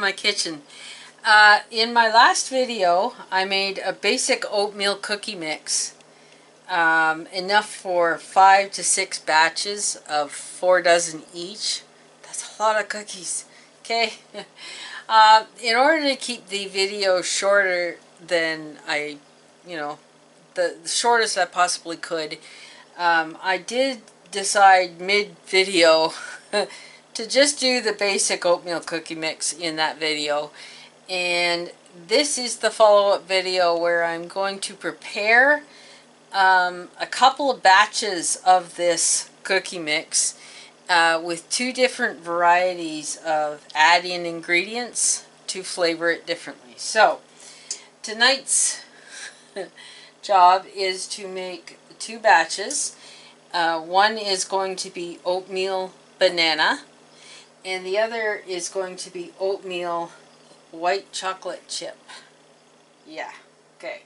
my kitchen. In my last video, I made a basic oatmeal cookie mix. Enough for 5 to 6 batches of 4 dozen each. That's a lot of cookies. Okay. In order to keep the video shorter than the shortest I possibly could, I did decide mid-video to just do the basic oatmeal cookie mix in that video. And this is the follow-up video where I'm going to prepare a couple of batches of this cookie mix with 2 different varieties of add-in ingredients to flavor it differently. So tonight's job is to make 2 batches. One is going to be oatmeal banana, and the other is going to be oatmeal white chocolate chip. Yeah, okay.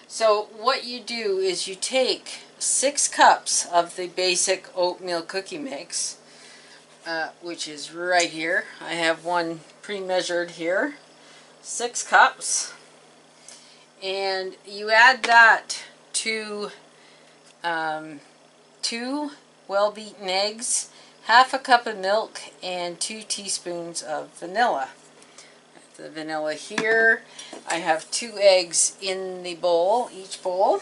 So what you do is you take 6 cups of the basic oatmeal cookie mix, which is right here. I have one pre-measured here. 6 cups. And you add that to 2 well-beaten eggs, half a cup of milk, and 2 teaspoons of vanilla. The vanilla here. I have 2 eggs in the bowl, each bowl.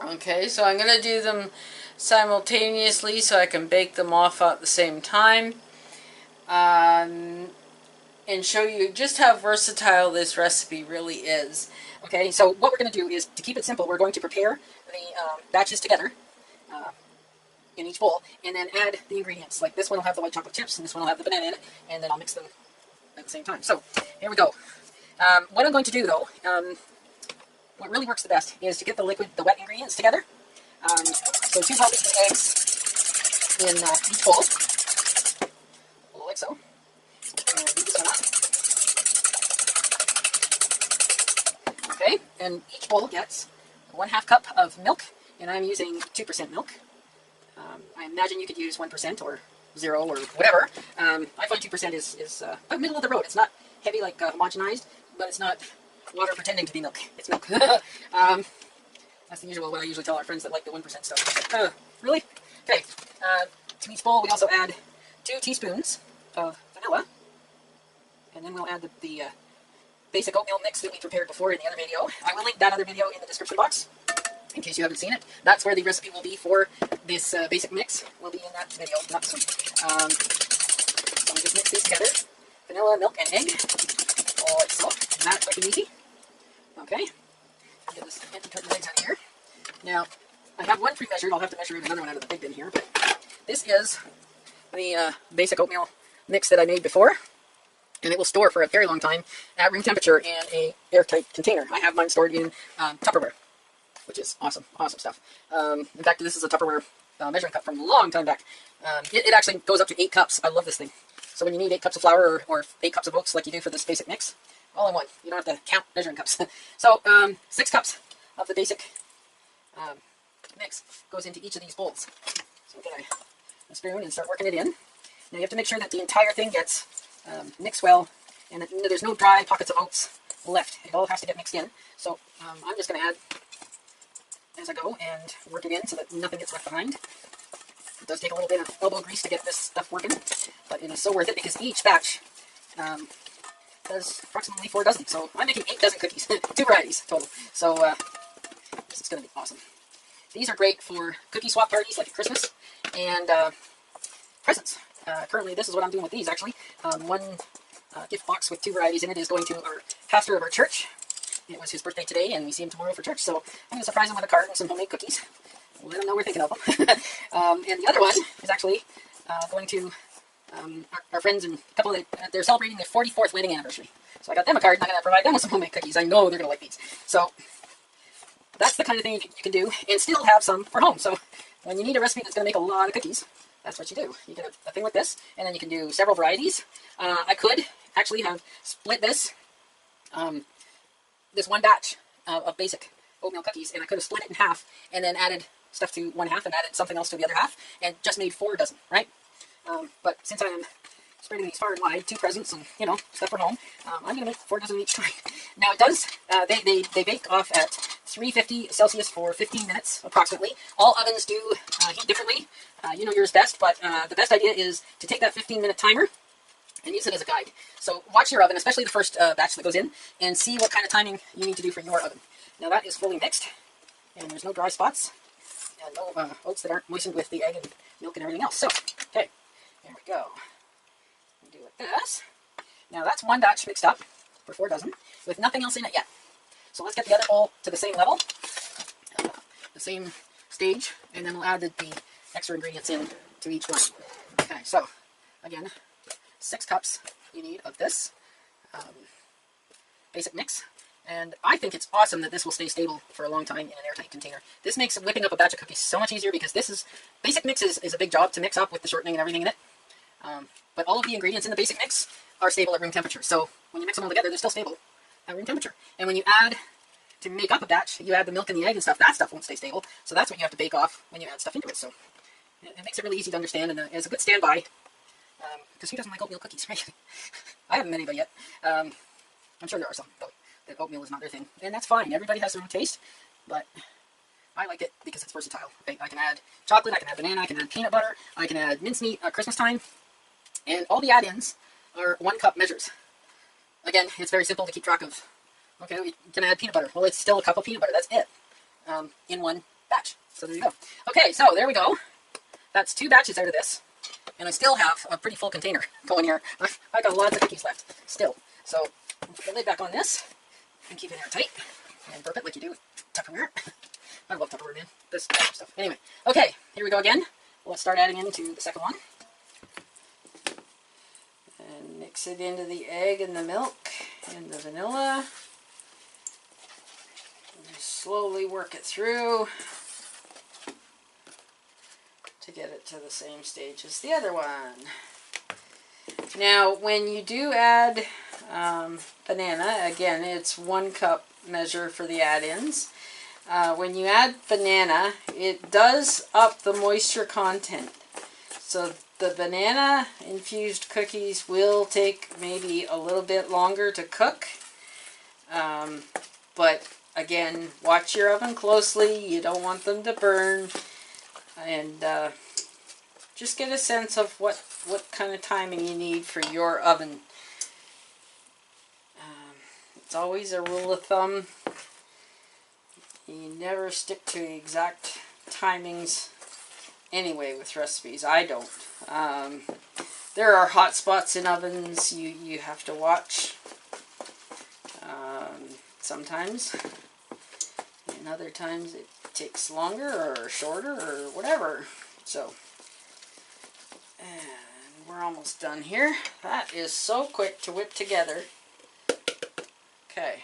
Okay, so I'm going to do them simultaneously so I can bake them off at the same time. And show you just how versatile this recipe really is. Okay, so what we're going to do is, to keep it simple, we're going to prepare the batches together in each bowl, and then add the ingredients. Like this one will have the white chocolate chips, and this one will have the banana in it, and then I'll mix them at the same time. So here we go. What I'm going to do though, what really works the best is to get the wet ingredients together. So 2 well-beaten eggs in each bowl, like so. And beat this one up. Okay, and each bowl gets 1/2 cup of milk, and I'm using 2% milk. I imagine you could use 1% or 0 or whatever. I find 2% is about middle of the road. It's not heavy like homogenized, but it's not water pretending to be milk. It's milk. That's the usual what I usually tell our friends that like the 1% stuff. Really? Okay. To each bowl we also add 2 teaspoons of vanilla, and then we'll add the basic oatmeal mix that we prepared before in the other video. I will link that other video in the description box in case you haven't seen it. That's where the recipe will be for this basic mix. Will be in that video, not this one. So we just mix these together. Vanilla, milk, and egg. Like so. That's quick and easy. Okay. Get this empty carton of eggs out of here. Now, I have one pre-measured. I'll have to measure another one out of the big bin here. But this is the basic oatmeal mix that I made before. And it will store for a very long time at room temperature in an airtight container. I have mine stored in Tupperware, which is awesome, awesome stuff. In fact, this is a Tupperware measuring cup from a long time back. It actually goes up to 8 cups. I love this thing. So when you need 8 cups of flour or 8 cups of oats like you do for this basic mix, all in one. You don't have to count measuring cups. So 6 cups of the basic mix goes into each of these bowls. So I'm going to get a spoon and start working it in. Now you have to make sure that the entire thing gets mixed well, and that there's no dry pockets of oats left. It all has to get mixed in. So I'm just going to add as I go and work it in so that nothing gets left behind. It does take a little bit of elbow grease to get this stuff working, but it is so worth it because each batch does approximately 4 dozen. So I'm making 8 dozen cookies, 2 varieties total. So this is going to be awesome. These are great for cookie swap parties like at Christmas and presents. Currently, this is what I'm doing with these, actually. One gift box with 2 varieties in it is going to our pastor of our church. It was his birthday today, and we see him tomorrow for church, so I'm going to surprise him with a card and some homemade cookies. Let him know we're thinking of him. And the other one is actually going to our friends and a couple of they're celebrating their 44th wedding anniversary. So I got them a card, and I'm going to provide them with some homemade cookies. I know they're going to like these. So that's the kind of thing you can do and still have some for home. So when you need a recipe that's going to make a lot of cookies, that's what you do. You get a thing with this, and then you can do several varieties. I could actually have split this, this one batch of basic oatmeal cookies, and I could have split it in half, and then added stuff to one half, and added something else to the other half, and just made 4 dozen, right? But since I am spreading these far and wide, 2 presents and, you know, stuff for home. I'm going to make 4 dozen each time. Now it does, they bake off at 350 Celsius for 15 minutes approximately. All ovens do heat differently. You know yours best, but the best idea is to take that 15-minute timer and use it as a guide. So watch your oven, especially the first batch that goes in, and see what kind of timing you need to do for your oven. Now that is fully mixed, and there's no dry spots, and no oats that aren't moistened with the egg and milk and everything else. So, okay, there we go. Do it like this. Now that's one batch mixed up for 4 dozen with nothing else in it yet. So let's get the other bowl to the same level, the same stage, and then we'll add the extra ingredients in to each one. Okay, so again, 6 cups you need of this basic mix. And I think it's awesome that this will stay stable for a long time in an airtight container. This makes whipping up a batch of cookies so much easier because basic mix is a big job to mix up with the shortening and everything in it. But all of the ingredients in the basic mix are stable at room temperature. So when you mix them all together, they're still stable at room temperature. And when you add, to make up a batch, you add the milk and the egg and stuff, that stuff won't stay stable. So that's what you have to bake off when you add stuff into it. So it makes it really easy to understand, and it's a good standby. Because who doesn't like oatmeal cookies, right? I haven't made anybody yet. I'm sure there are some, though, that oatmeal is not their thing. And that's fine. Everybody has their own taste. But I like it because it's versatile. Okay? I can add chocolate, I can add banana, I can add peanut butter, I can add mincemeat at Christmas time. And all the add-ins are 1 cup measures. Again, it's very simple to keep track of. Okay, we can add peanut butter. Well, it's still a cup of peanut butter. That's it. In one batch. So there you go. Okay, so there we go. That's 2 batches out of this. And I still have a pretty full container going here. I got lots of cookies left still. So put the lid back on this and keep it airtight. And burp it like you do with Tupperware. I love Tupperware, man. This type of stuff. Anyway, okay, here we go again. Let's start adding into the second one. And mix it into the egg and the milk and the vanilla. And just slowly work it through to get it to the same stage as the other one. Now, when you do add banana, again, it's 1 cup measure for the add-ins. When you add banana, it does up the moisture content. So the banana infused cookies will take maybe a little bit longer to cook. But again, watch your oven closely. You don't want them to burn. And just get a sense of what kind of timing you need for your oven. It's always a rule of thumb. You never stick to exact timings anyway with recipes. I don't. There are hot spots in ovens you have to watch sometimes. And other times it takes longer or shorter or whatever. So, and we're almost done here. That is so quick to whip together. Okay.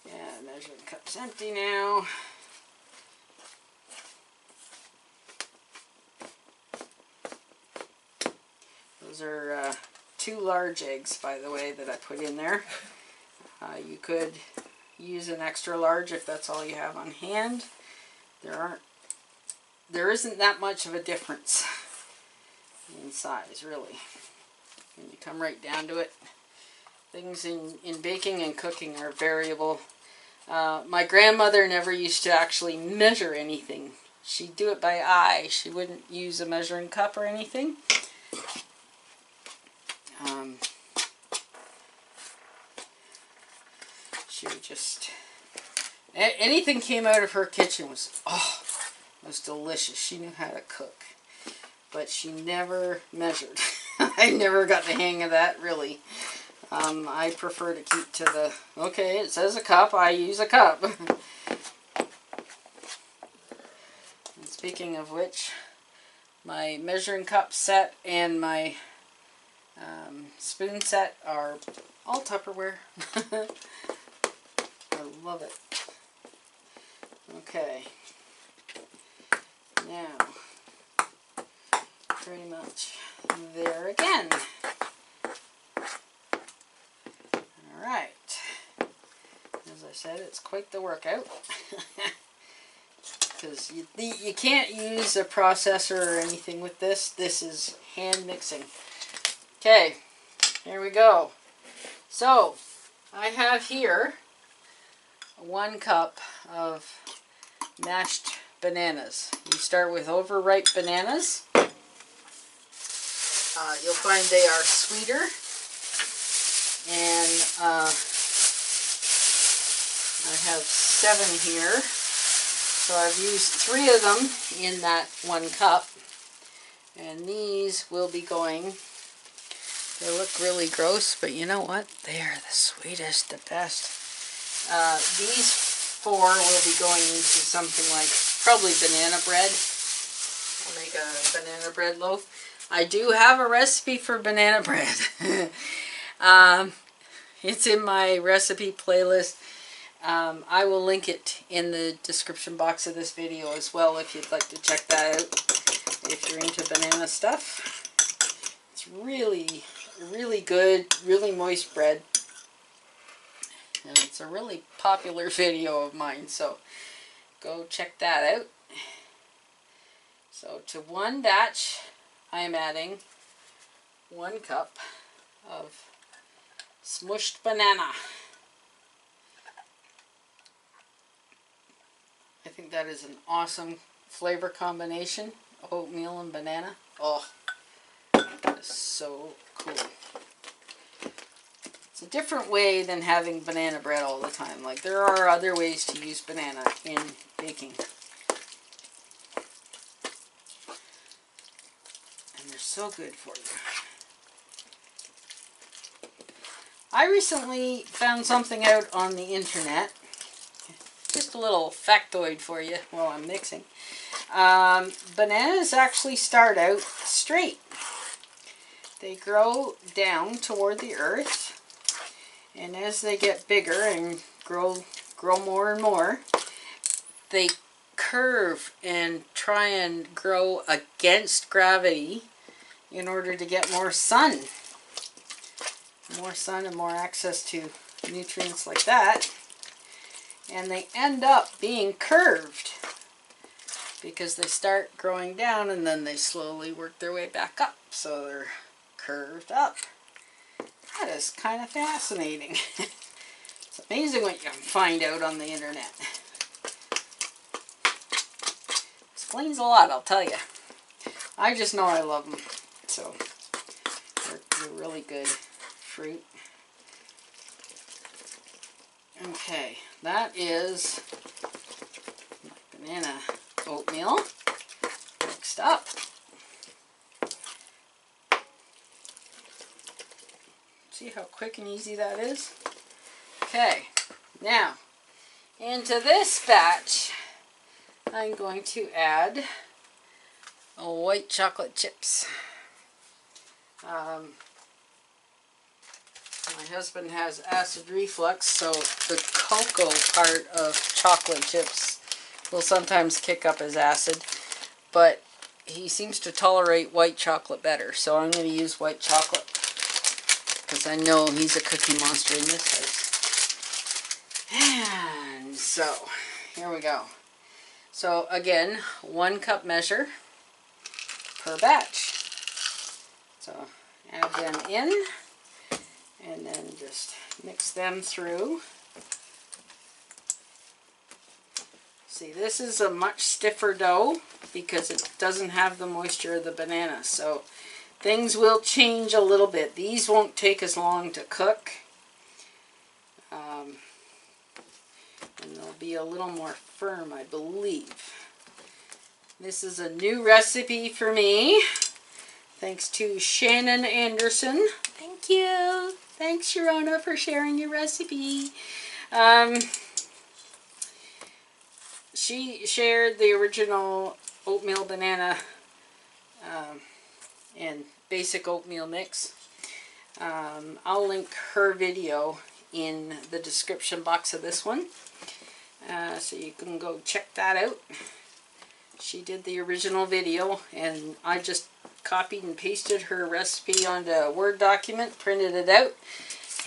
Yeah, measuring cup's empty now. Those are 2 large eggs, by the way, that I put in there. You could use an extra large if that's all you have on hand. There isn't that much of a difference in size, really. When you come right down to it, things in baking and cooking are variable. My grandmother never used to actually measure anything. She'd do it by eye. She wouldn't use a measuring cup or anything. She would just... Anything came out of her kitchen was delicious. She knew how to cook. But she never measured. I never got the hang of that, really. I prefer to keep to the, okay, it says a cup, I use a cup. And speaking of which, my measuring cup set and my spoon set are all Tupperware. I love it. Okay. Now, pretty much there again. Alright. As I said, it's quite the workout. Because you can't use a processor or anything with this. This is hand mixing. Okay, here we go. So, I have here 1 cup of mashed bananas. You start with overripe bananas. You'll find they are sweeter, and I have 7 here. So I've used 3 of them in that 1 cup, and these will be going. They look really gross, but you know what? They are the sweetest, the best. These 4 will be going into something like probably banana bread. I'll make a banana bread loaf. I do have a recipe for banana bread. It's in my recipe playlist. I will link it in the description box of this video as well if you'd like to check that out if you're into banana stuff. It's really, really good, really moist bread. And it's a really popular video of mine, so go check that out. So to 1 batch, I am adding 1 cup of smushed banana. I think that is an awesome flavor combination, oatmeal and banana. Oh, that is so cool. It's a different way than having banana bread all the time. Like, there are other ways to use banana in baking. And they're so good for you. I recently found something out on the internet. Just a little factoid for you while I'm mixing. Bananas actually start out straight. They grow down toward the earth, and as they get bigger and grow more and more, they curve and try and grow against gravity in order to get more sun. More sun and more access to nutrients like that. And they end up being curved because they start growing down and then they slowly work their way back up. So they're curved up. That is kind of fascinating. It's amazing what you can find out on the internet. Explains a lot, I'll tell you. I just know I love them. So they're really good fruit. Okay, that is my banana oatmeal mixed up. See how quick and easy that is? Okay, now into this batch I'm going to add white chocolate chips. My husband has acid reflux, so the cocoa part of chocolate chips will sometimes kick up his acid, but he seems to tolerate white chocolate better, so I'm going to use white chocolate because I know he's a cookie monster in this house. And so, here we go. So again, 1 cup measure per batch. So add them in. And then just mix them through. See, this is a much stiffer dough because it doesn't have the moisture of the banana. So things will change a little bit. These won't take as long to cook. And they'll be a little more firm, I believe. This is a new recipe for me. Thanks to Shannon Anderson. Thank you. Thanks, Sharona, for sharing your recipe. She shared the original oatmeal banana and basic oatmeal mix. I'll link her video in the description box of this one, so you can go check that out. She did the original video, and I just copied and pasted her recipe onto a Word document, printed it out,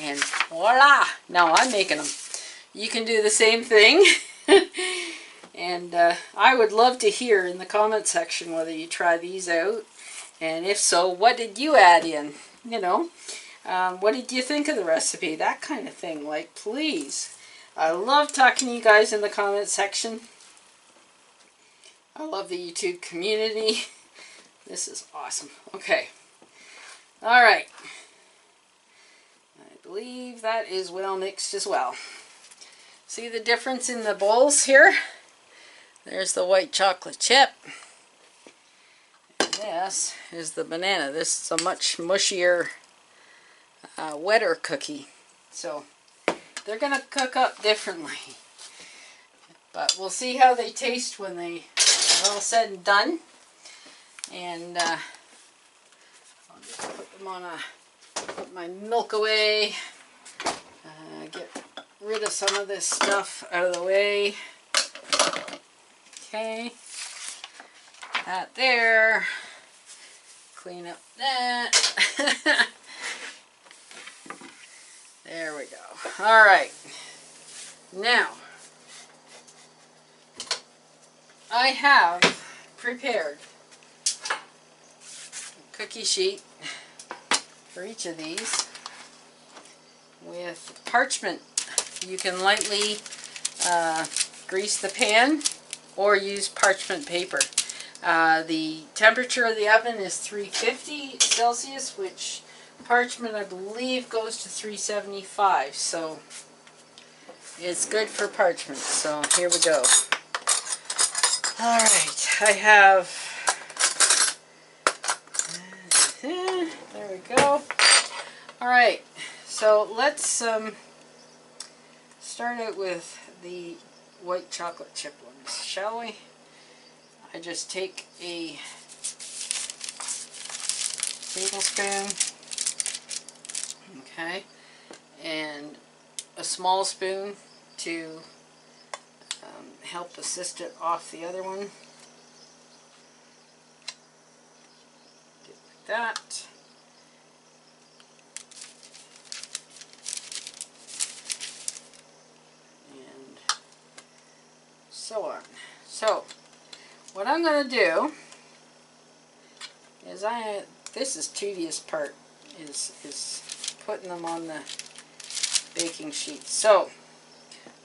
and voila! Now I'm making them. You can do the same thing. And I would love to hear in the comment section whether you try these out, and if so, what did you add in? you know. What did you think of the recipe? That kind of thing. Like, please. I love talking to you guys in the comment section. I love the YouTube community. This is awesome. Okay. All right. I believe that is well mixed as well. See the difference in the bowls here? There's the white chocolate chip. And this is the banana. This is a much mushier, wetter cookie. So they're going to cook up differently. But we'll see how they taste when they are all said and done. And I'll just put them on put my milk away. Get rid of some of this stuff out of the way. Okay. That there. Clean up that. There we go. All right. Now, I have prepared a cookie sheet for each of these with parchment. You can lightly grease the pan or use parchment paper. The temperature of the oven is 350 Celsius, which parchment I believe goes to 375, so it's good for parchment. So here we go. Alright, I have, there we go. Alright, so let's start out with the white chocolate chip ones, shall we? I just take a tablespoon, okay, and a small spoon to help assist it off the other one. Get like that. And so on. So, what I'm going to do is this is tedious part, is putting them on the baking sheet. So,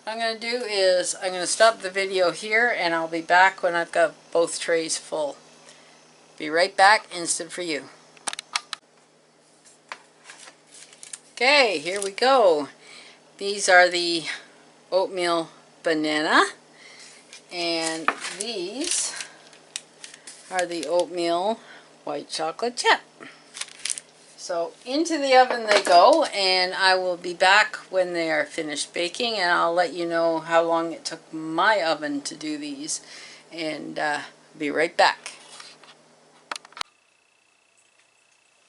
what I'm going to do is I'm going to stop the video here and I'll be back when I've got both trays full. Be right back, instant for you. Okay, here we go. These are the Oatmeal Banana, and these are the Oatmeal White Chocolate Chip. So into the oven they go, and I will be back when they are finished baking, and I'll let you know how long it took my oven to do these, and be right back.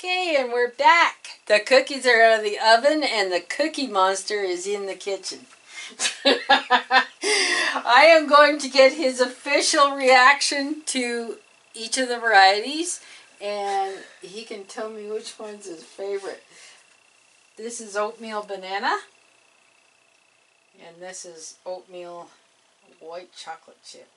Okay, and we're back. The cookies are out of the oven and the Cookie Monster is in the kitchen. I am going to get his official reaction to each of the varieties, and he can tell me which one's his favorite. This is Oatmeal Banana, and this is Oatmeal White Chocolate Chip.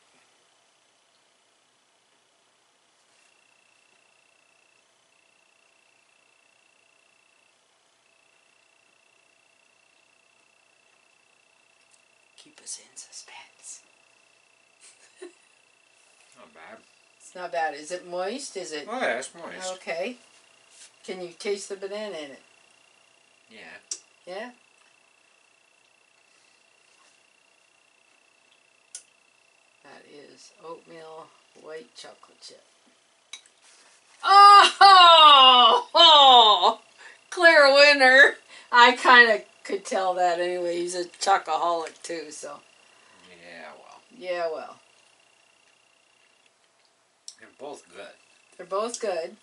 Keep us in suspense. Not bad. It's not bad. Is it moist? Is it? Oh yeah, it's moist. Okay. Can you taste the banana in it? Yeah. Yeah? That is Oatmeal White Chocolate Chip. Oh! Oh! Clear winner! I kind of could tell that anyway. He's a chocoholic too, so. Yeah, well. Yeah, well. They're both good. They're both good.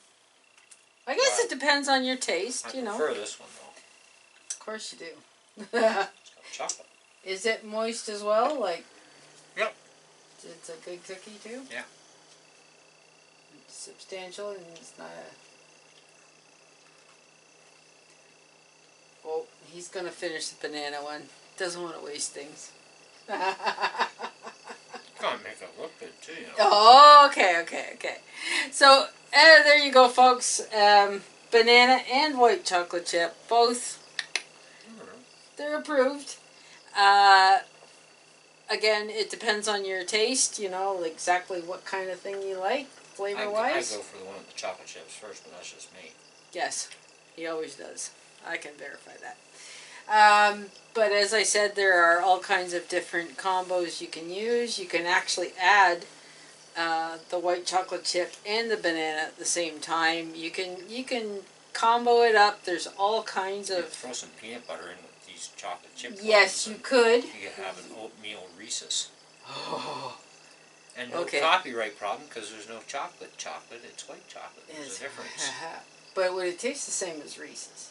I guess it depends on your taste, you know. I prefer this one though. Of course you do. It's got chocolate. Is it moist as well? Like. Yep. It's a good cookie too? Yeah. It's substantial and it's not a... Oh, he's going to finish the banana one. Doesn't want to waste things. Gotta make it look good too, you know. Oh, okay. So, there you go, folks. banana and white chocolate chip, both, I don't know. they're approved. Again, it depends on your taste, you know, exactly what kind of thing you like, I flavor-wise. go for the one with the chocolate chips first, but that's just me. Yes, he always does. I can verify that. But as I said, there are all kinds of different combos you can use. You can actually add the white chocolate chip and the banana at the same time. You can combo it up. There's all kinds You of... could throw some peanut butter in with these chocolate chip Yes, ones, you and could. You could have an oatmeal Reese's. Oh, And no okay. copyright problem because there's no chocolate. It's white chocolate. There's It's- a difference. But would it taste the same as Reese's?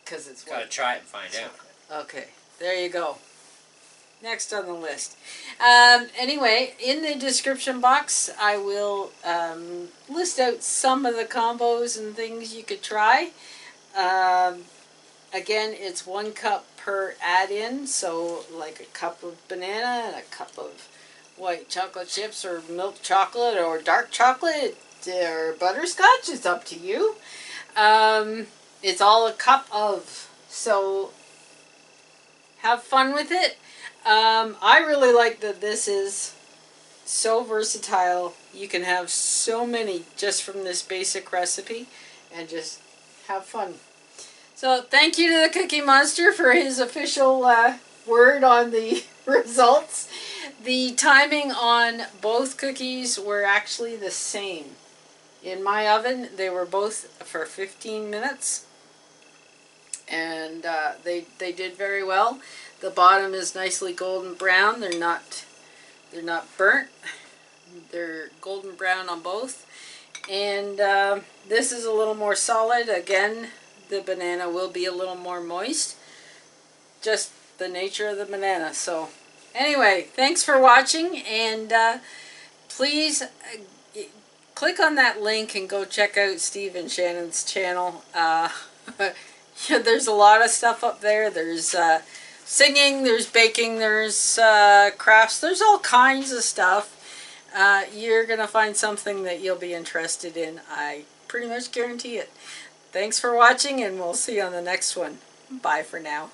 Because it's Gotta white. try it and find out. Okay, there you go. Next on the list. Anyway, in the description box, I will list out some of the combos and things you could try. Again, it's 1 cup per add-in, so like a cup of banana and a cup of white chocolate chips or milk chocolate or dark chocolate or butterscotch. It's up to you. It's all a cup of, so have fun with it. I really like that this is so versatile. You can have so many just from this basic recipe and just have fun. So thank you to the Cookie Monster for his official word on the results. The timing on both cookies were actually the same. In my oven, they were both for 15 minutes. And they did very well. The bottom is nicely golden brown. They're not burnt. They're golden brown on both. And this is a little more solid. Again, the banana will be a little more moist. Just the nature of the banana. So anyway, thanks for watching, and please click on that link and go check out Steve and Shannon's channel. Yeah, there's a lot of stuff up there. There's singing, there's baking, there's crafts, there's all kinds of stuff. You're going to find something that you'll be interested in. I pretty much guarantee it. Thanks for watching, and we'll see you on the next one. Bye for now.